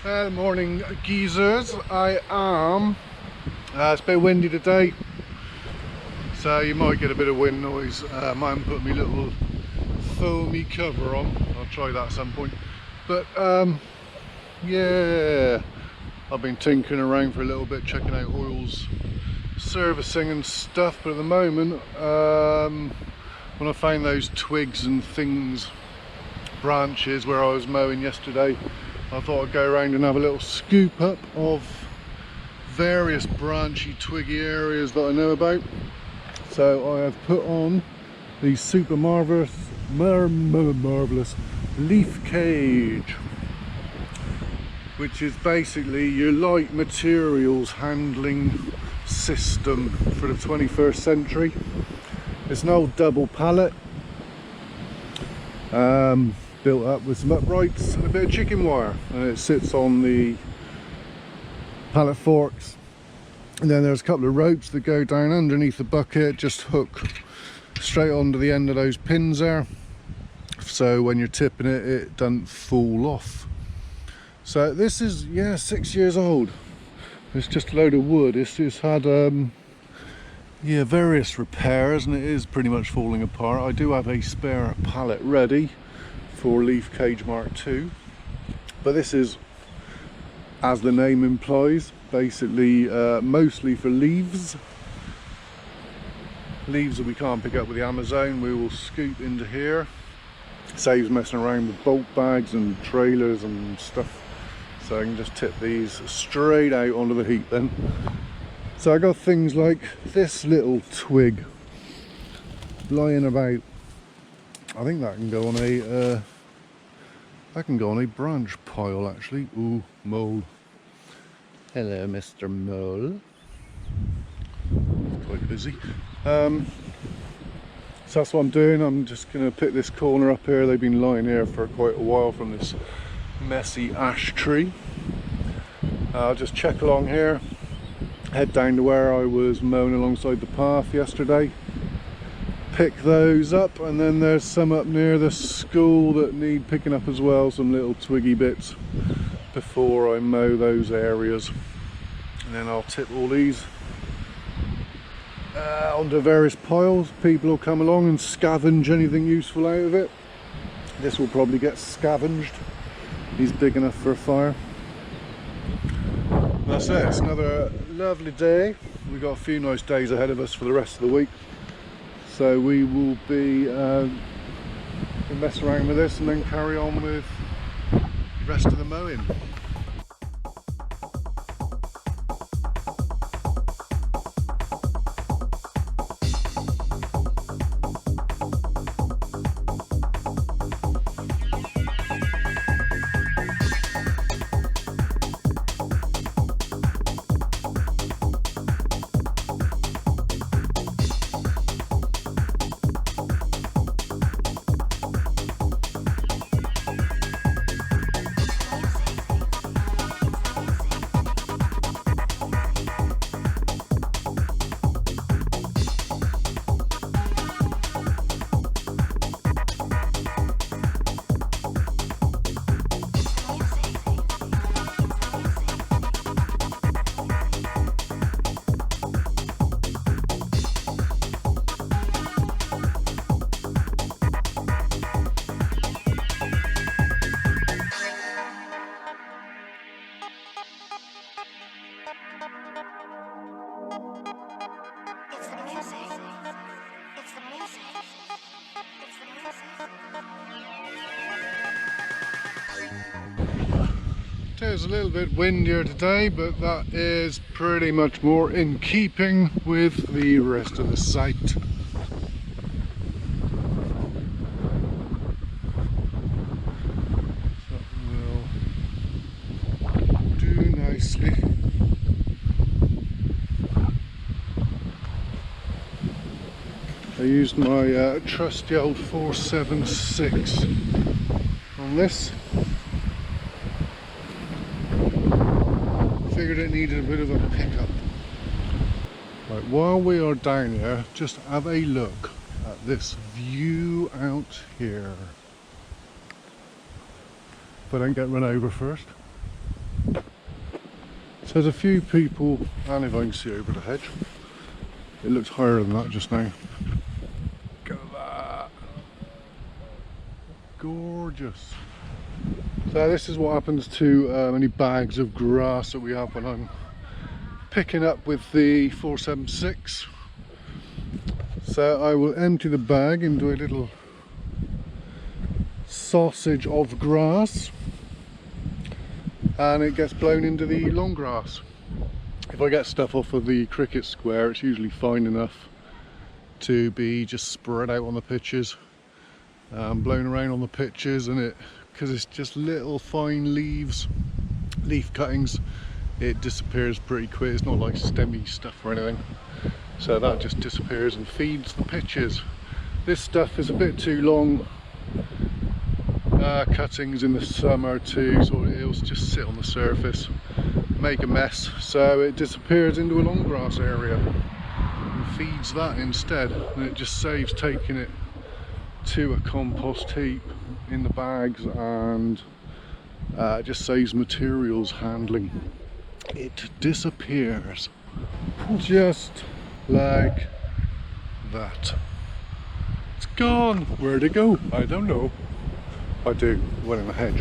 Morning geezers. It's a bit windy today, so you might get a bit of wind noise. I haven't put my little foamy cover on. I'll try that at some point. But yeah, I've been tinkering around for a little bit, checking out oils, servicing and stuff. But at the moment, when I found those twigs and things, branches where I was mowing yesterday, I thought I'd go around and have a little scoop up of various branchy, twiggy areas that I know about. So I have put on the super marvellous leaf cage, which is basically your light materials handling system for the 21st century. It's an old double pallet, built up with some uprights and a bit of chicken wire, and it sits on the pallet forks, and then there's a couple of ropes that go down underneath the bucket, just hook straight onto the end of those pins there, so when you're tipping it, it doesn't fall off. So this is 6 years old. It's just a load of wood. It's had various repairs, and it is pretty much falling apart. I do have a spare pallet ready for Leaf Cage Mark II, but this is, as the name implies, basically mostly for leaves that we can't pick up with the Amazon. We will scoop into here. Saves messing around with bolt bags and trailers and stuff, so I can just tip these straight out onto the heap then. So I got things like this little twig lying about. I think that can go on a branch pile actually. Ooh, mole. Hello, Mr. Mole. Quite busy. So that's what I'm doing. I'm just going to pick this corner up here. They've been lying here for quite a while from this messy ash tree. I'll just check along here, head down to where I was mowing alongside the path yesterday, pick those up, and then there's some up near the school that need picking up as well, some little twiggy bits before I mow those areas. And then I'll tip all these onto various piles. People will come along and scavenge anything useful out of it. This will probably get scavenged. He's big enough for a fire. That's it. It's another lovely day. We've got a few nice days ahead of us for the rest of the week, so we will be mess around with this and then carry on with the rest of the mowing. It is a little bit windier today, but that is pretty much more in keeping with the rest of the site. That will do nicely. I used my trusty old 476 on this. Figured it needed a bit of a pickup. Right, while we are down here, just have a look at this view out here. If I don't get run over first. So there's a few people, and if I can see over the hedge, it looks higher than that just now. Look at that. Gorgeous. So this is what happens to any bags of grass that we have when I'm picking up with the 476. So I will empty the bag into a little sausage of grass, and it gets blown into the long grass. If I get stuff off of the cricket square, it's usually fine enough to be just spread out on the pitches, blown around on the pitches, and because it's just little fine leaf cuttings, it disappears pretty quick. It's not like stemmy stuff or anything, so that just disappears and feeds the pitches. This stuff is a bit too long cuttings in the summer to sort of, it'll just sit on the surface, make a mess, so it disappears into a long grass area and feeds that instead, and it just saves taking it to a compost heap in the bags, and just saves materials handling. It disappears just like that. It's gone. Where'd it go? I don't know. I do. It went in the hedge.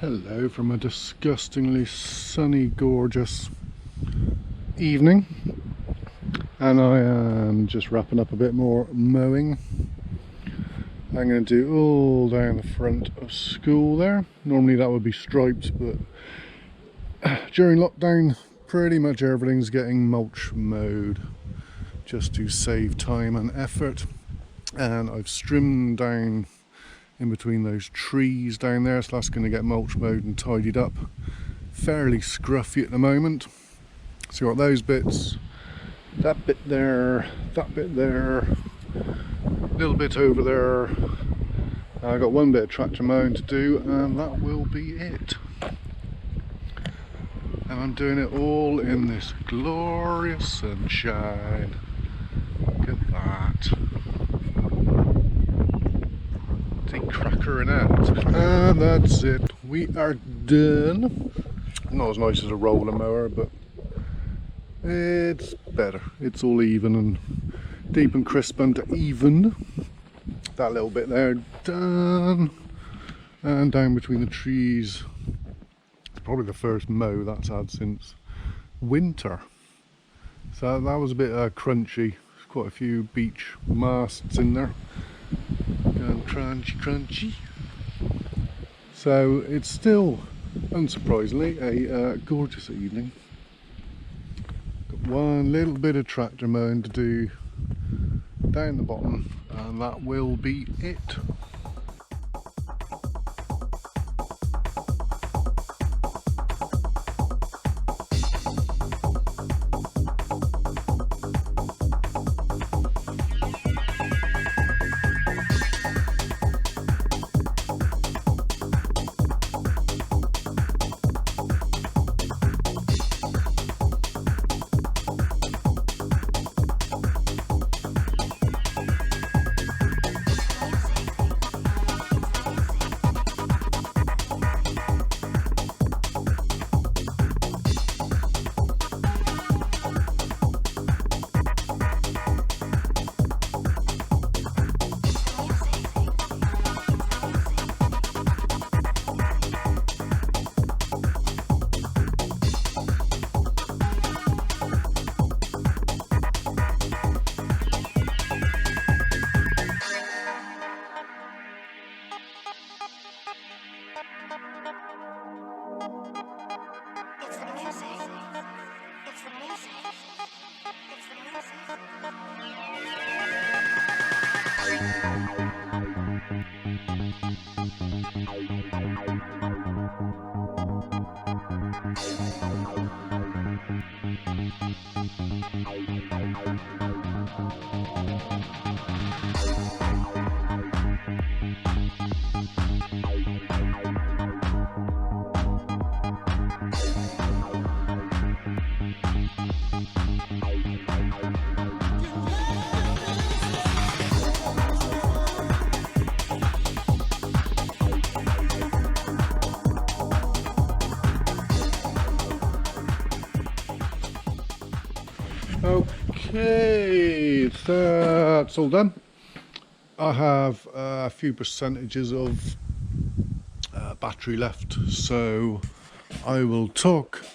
Hello from a disgustingly sunny, gorgeous evening, and I am just wrapping up a bit more mowing. I'm going to do all down the front of school there. Normally that would be striped, but during lockdown pretty much everything's getting mulch mowed just to save time and effort, and I've trimmed down in between those trees down there, so that's going to get mulch mowed and tidied up. Fairly scruffy at the moment. So you've got those bits, that bit there, that bit there, a little bit over there. I've got one bit of tractor mowing to do, and that will be it. And I'm doing it all in this glorious sunshine. Look at that. Crackering out, and that's it. We are done. Not as nice as a roller mower, but it's better. It's all even and deep and crisp and even. That little bit there done, and down between the trees. It's probably the first mow that's had since winter, so that was a bit crunchy. There's quite a few beech masts in there. Crunchy. So it's still, unsurprisingly, a gorgeous evening. Got one little bit of tractor mowing to do down the bottom, and that will be it. Okay, that's all done. I have a few percentages of battery left, so I will talk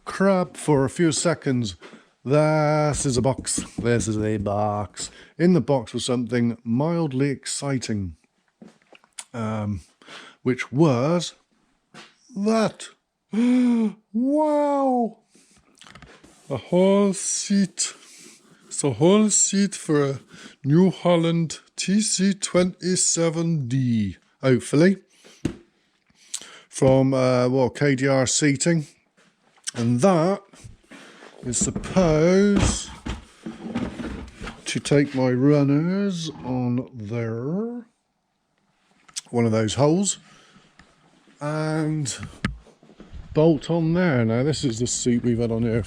crap for a few seconds. This is a box. This is a box. In the box was something mildly exciting, which was that. Wow! A whole seat. It's a whole seat for a New Holland TC27D, hopefully, from KDR Seating, and that is supposed to take my runners on there, one of those holes, and bolt on there. Now this is the seat we've had on here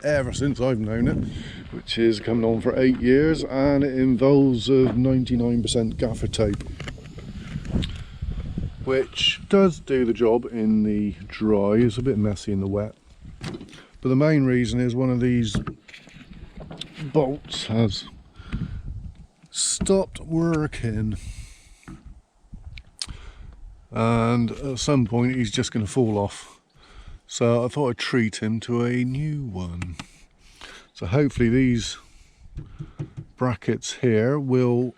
ever since I've known it, which is coming on for 8 years, and it involves a 99% gaffer tape, which does do the job in the dry. It's a bit messy in the wet, but the main reason is one of these bolts has stopped working, and at some point he's just going to fall off. So I thought I'd treat him to a new one. So hopefully these brackets here will,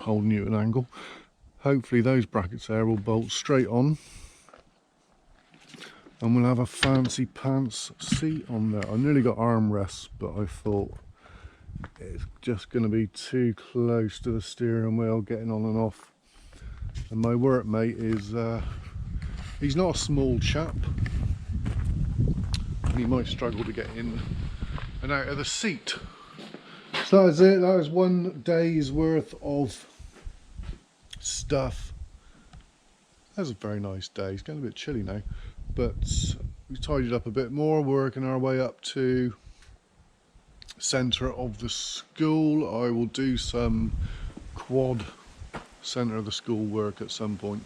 holding you at an angle, hopefully those brackets there will bolt straight on, and we'll have a fancy pants seat on there. I nearly got armrests, but I thought it's just going to be too close to the steering wheel getting on and off. And my workmate is, he's not a small chap, and he might struggle to get in and out of the seat. So that was it. That was 1 day's worth of stuff. That was a very nice day. It's getting a bit chilly now, but we tidied up a bit more, working our way up to centre of the school. I will do some quad centre of the school work at some point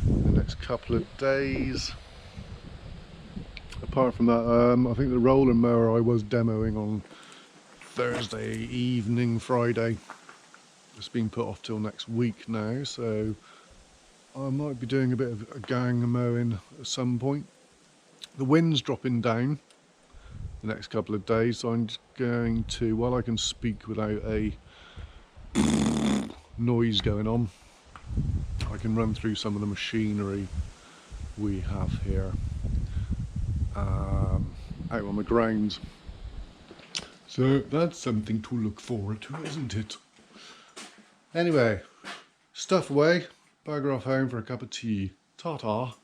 in the next couple of days. Apart from that, I think the roller mower I was demoing on Thursday evening, Friday, it's been put off till next week now, so I might be doing a bit of a gang mowing at some point. The wind's dropping down the next couple of days, so I'm just going to, while I can speak without a noise going on, I can run through some of the machinery we have here out on the grounds. So that's something to look forward to, isn't it? Anyway, stuff away, bugger off home for a cup of tea. Ta-ta.